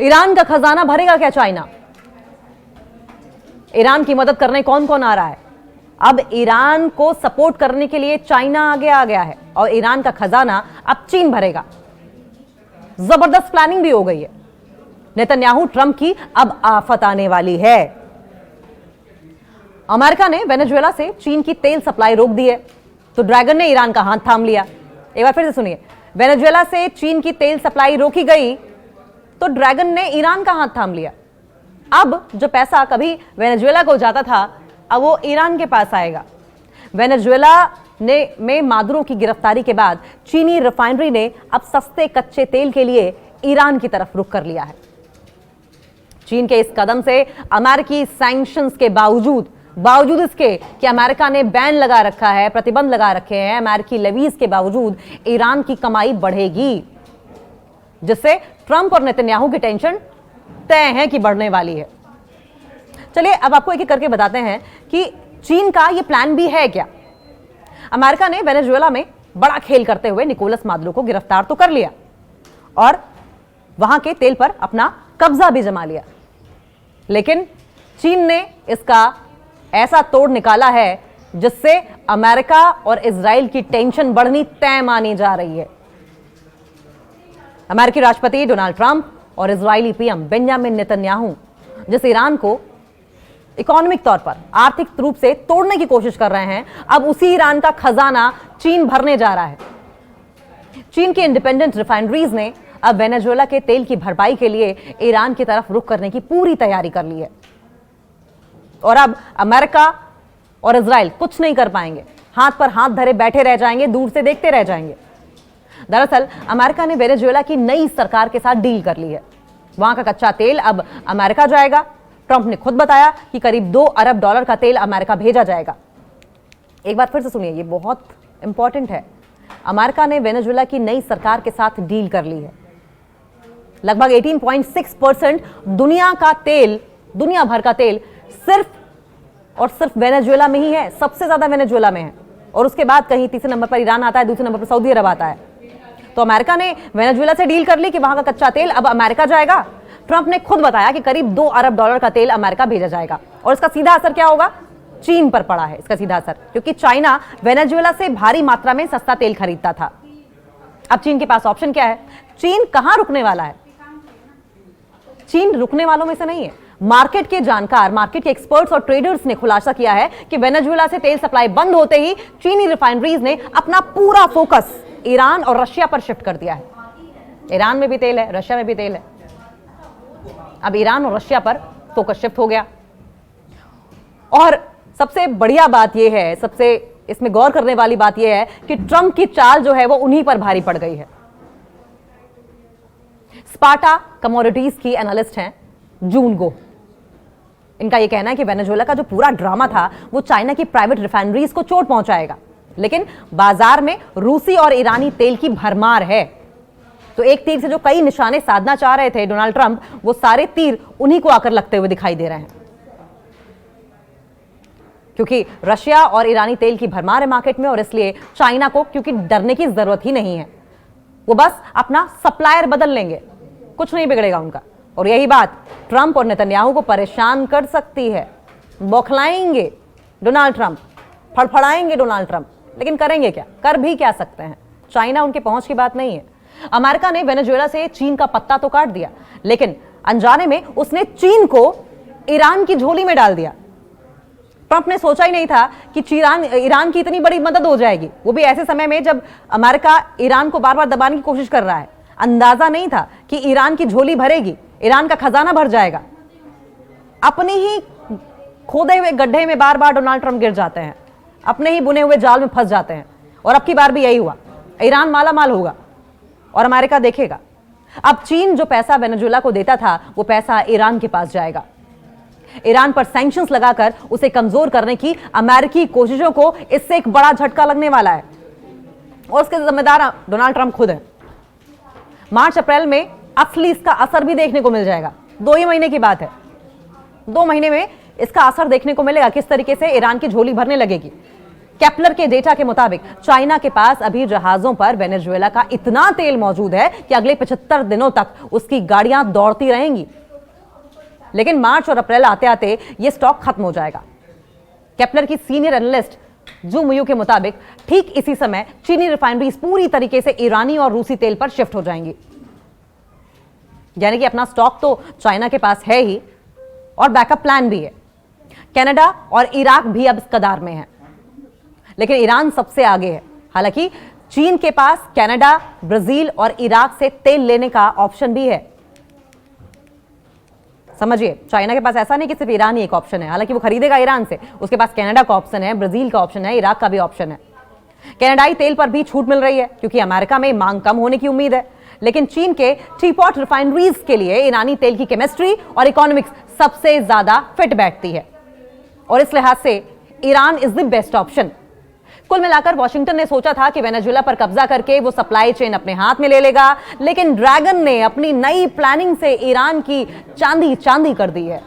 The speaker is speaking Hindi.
ईरान का खजाना भरेगा क्या चाइना? ईरान की मदद करने कौन कौन आ रहा है? अब ईरान को सपोर्ट करने के लिए चाइना आगे आ गया है और ईरान का खजाना अब चीन भरेगा। जबरदस्त प्लानिंग भी हो गई है। नेतन्याहू ट्रंप की अब आफत आने वाली है। अमेरिका ने वेनेजुएला से चीन की तेल सप्लाई रोक दी है, तो ड्रैगन ने ईरान का हाथ थाम लिया। एक बार फिर से सुनिए, वेनेजुएला से चीन की तेल सप्लाई रोकी गई तो ड्रैगन ने ईरान का हाथ थाम लिया। अब जो पैसा कभी वेनेजुएला को जाता था, अब वो ईरान के पास आएगा। वेनेजुएला में मादुरो की गिरफ्तारी के बाद चीनी रिफाइनरी ने अब सस्ते कच्चे तेल के लिए ईरान की तरफ रुख कर लिया है। चीन के इस कदम से अमेरिकी सैंक्शंस के बावजूद इसके कि अमेरिका ने बैन लगा रखा है, प्रतिबंध लगा रखे हैं, अमेरिकी लेवीज के बावजूद ईरान की कमाई बढ़ेगी, जिससे ट्रंप और नेतन्याहू की टेंशन तय है कि बढ़ने वाली है। चलिए अब आपको एक एक करके बताते हैं कि चीन का यह प्लान भी है क्या। अमेरिका ने वेनेजुएला में बड़ा खेल करते हुए निकोलस मादुरो को गिरफ्तार तो कर लिया और वहां के तेल पर अपना कब्जा भी जमा लिया, लेकिन चीन ने इसका ऐसा तोड़ निकाला है जिससे अमेरिका और इजराइल की टेंशन बढ़नी तय मानी जा रही है। अमेरिकी राष्ट्रपति डोनाल्ड ट्रंप और इजरायली पीएम बेंजामिन नेतन्याहू जिस ईरान को इकोनॉमिक तौर पर आर्थिक रूप से तोड़ने की कोशिश कर रहे हैं, अब उसी ईरान का खजाना चीन भरने जा रहा है। चीन की इंडिपेंडेंट रिफाइनरीज ने अब वेनेजुएला के तेल की भरपाई के लिए ईरान की तरफ रुख करने की पूरी तैयारी कर ली है और अब अमेरिका और इजराइल कुछ नहीं कर पाएंगे, हाथ पर हाथ धरे बैठे रह जाएंगे, दूर से देखते रह जाएंगे। दरअसल अमेरिका ने वेनेजुएला की नई सरकार के साथ डील कर ली है। वहां का कच्चा तेल अब अमेरिका जाएगा। ट्रंप ने खुद बताया कि करीब $2 अरब का तेल अमेरिका भेजा जाएगा। एक बार फिर से सुनिए, ये बहुत इंपॉर्टेंट है। अमेरिका ने वेनेजुएला की नई सरकार के साथ डील कर ली है। लगभग 18.6% दुनिया भर का तेल सिर्फ वेनेजुएला में ही है। सबसे ज्यादा वेनेजुएला में है और उसके बाद कहीं तीसरे नंबर पर ईरान आता है, दूसरे नंबर पर सऊदी अरब आता है। तो अमेरिका ने वेनेजुएला से डील कर ली कि वहां का कच्चा तेल अब अमेरिका जाएगा। ट्रंप ने खुद बताया कि करीब $2 अरब का तेल अमेरिका भेजा जाएगा और इसका सीधा असर क्या होगा? चीन पर पड़ा है इसका सीधा असर, क्योंकि चाइना वेनेजुएला से भारी मात्रा में सस्ता तेल खरीदता था। अब चीन के पास ऑप्शन क्या है? चीन कहां रुकने वाला है? चीन रुकने वालों में से नहीं है। मार्केट के जानकार, मार्केट के एक्सपर्ट्स और ट्रेडर्स ने खुलासा किया है कि वेनेजुएला से तेल सप्लाई बंद होते ही चीनी रिफाइनरीज ने अपना पूरा फोकस ईरान और रशिया पर शिफ्ट कर दिया है। ईरान में भी तेल है, रशिया में भी तेल है, अब ईरान और रशिया पर फोकस शिफ्ट हो गया। और सबसे बढ़िया बात यह है, सबसे इसमें गौर करने वाली बात यह है कि ट्रंप की चाल जो है वो उन्हीं पर भारी पड़ गई है। स्पार्टा कमोडिटीज की एनालिस्ट हैं जून गो। इनका यह कहना है कि वेनेजुएला का जो पूरा ड्रामा था वो चाइना की प्राइवेट रिफाइनरीज को चोट पहुंचाएगा, लेकिन बाजार में रूसी और ईरानी तेल की भरमार है। तो एक तीर से जो कई निशाने साधना चाह रहे थे डोनाल्ड ट्रंप, वो सारे तीर उन्हीं को आकर लगते हुए दिखाई दे रहे हैं, क्योंकि रशिया और ईरानी तेल की भरमार है मार्केट में और इसलिए चाइना को क्योंकि डरने की जरूरत ही नहीं है। वो बस अपना सप्लायर बदल लेंगे, कुछ नहीं बिगड़ेगा उनका। और यही बात ट्रंप और नेतन्याहू को परेशान कर सकती है। बौखलाएंगे डोनाल्ड ट्रंप, फड़फड़ाएंगे डोनाल्ड ट्रंप, लेकिन करेंगे क्या? कर भी क्या सकते हैं? चाइना उनके पहुंच की बात नहीं है। अमेरिका ने वेनेजुएला से चीन का पत्ता तो काट दिया, लेकिन अनजाने में उसने चीन को ईरान की झोली में डाल दिया। ट्रंप ने सोचा ही नहीं था कि ईरान की इतनी बड़ी मदद हो जाएगी, वो भी ऐसे समय में जब अमेरिका ईरान को बार बार दबाने की कोशिश कर रहा है। अंदाजा नहीं था कि ईरान की झोली भरेगी, ईरान का खजाना भर जाएगा। अपनी ही खोदे हुए गड्ढे में बार बार डोनाल्ड ट्रंप गिर जाते हैं, अपने ही बुने हुए जाल में फंस जाते हैं। और अब की बार भी यही हुआ, ईरान माला माल होगा और अमेरिका देखेगा। अब चीन जो पैसा वेनेजुएला को देता था वो पैसा ईरान के पास जाएगा। ईरान पर सैंक्शंस लगाकर उसे कमजोर करने की अमेरिकी कोशिशों को इससे एक बड़ा झटका लगने वाला है और उसके जिम्मेदार डोनाल्ड ट्रंप खुद है। मार्च अप्रैल में असली इसका असर भी देखने को मिल जाएगा। 2 ही महीने की बात है, 2 महीने में इसका असर देखने को मिलेगा, किस तरीके से ईरान की झोली भरने लगेगी। केपलर के डेटा के मुताबिक चाइना के पास अभी जहाजों पर वेनेजुएला का इतना तेल मौजूद है कि अगले 75 दिनों तक उसकी गाड़ियां दौड़ती रहेंगी। लेकिन मार्च और अप्रैल आते आते यह स्टॉक खत्म हो जाएगा। केपलर की सीनियर एनालिस्ट जू मुयू के मुताबिक ठीक इसी समय चीनी रिफाइनरीज पूरी तरीके से ईरानी और रूसी तेल पर शिफ्ट हो जाएंगी। यानी कि अपना स्टॉक तो चाइना के पास है ही और बैकअप प्लान भी है। कनाडा और इराक भी अब इस कतार में है, लेकिन ईरान सबसे आगे है। हालांकि चीन के पास कनाडा, ब्राजील और इराक से तेल लेने का ऑप्शन भी है। समझिए, चाइना के पास ऐसा नहीं कि सिर्फ ईरान ही एक ऑप्शन है। हालांकि वो खरीदेगा ईरान से, उसके पास कनाडा का ऑप्शन है, ब्राजील का ऑप्शन है, इराक का भी ऑप्शन है। कनाडाई तेल पर भी छूट मिल रही है क्योंकि अमेरिका में मांग कम होने की उम्मीद है। लेकिन चीन के टीपॉट रिफाइनरीज के लिए ईरानी तेल की केमिस्ट्री और इकोनॉमिक्स सबसे ज्यादा फिट बैठती है और इस लिहाज से Iran is the best option. कुल मिलाकर वॉशिंगटन ने सोचा था कि वेनेजुएला पर कब्जा करके वो सप्लाई चेन अपने हाथ में ले लेगा, लेकिन ड्रैगन ने अपनी नई प्लानिंग से ईरान की चांदी चांदी कर दी है।